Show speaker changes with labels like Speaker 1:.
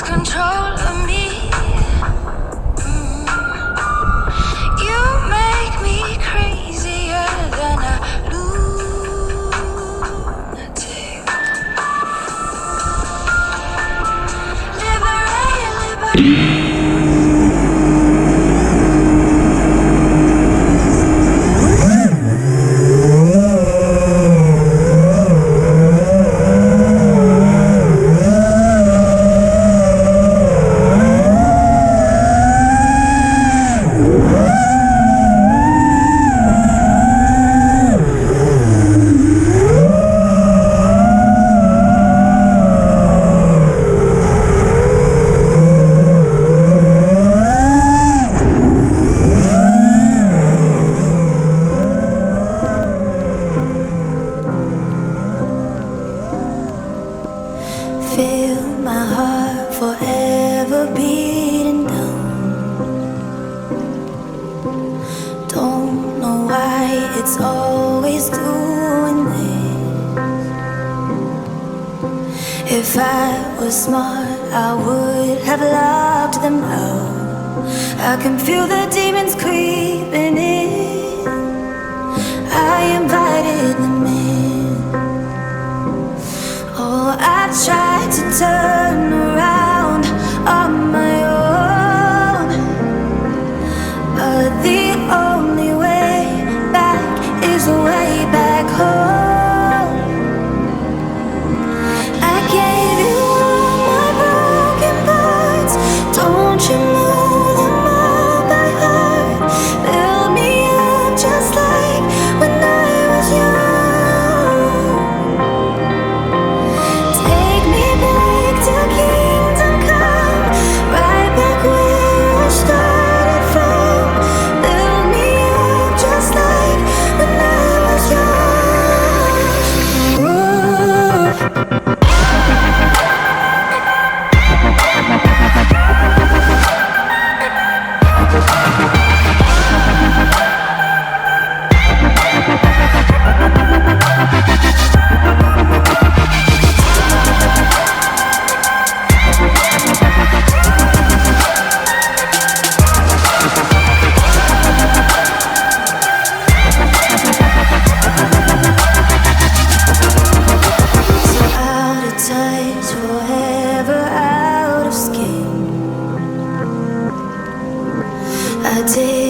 Speaker 1: control of me. You make me crazier than a lunatic. Liberate. Feel my heart forever beating down. Don't know why it's always doing this. If I was smart, I would have locked them out. I can feel the demons creeping in. I invited them in. Oh, I tried to turn around on my own, but the only way back is the way back home. I gave you all my broken parts. Don't you know them all by heart? Build me up just like when I was young. I did.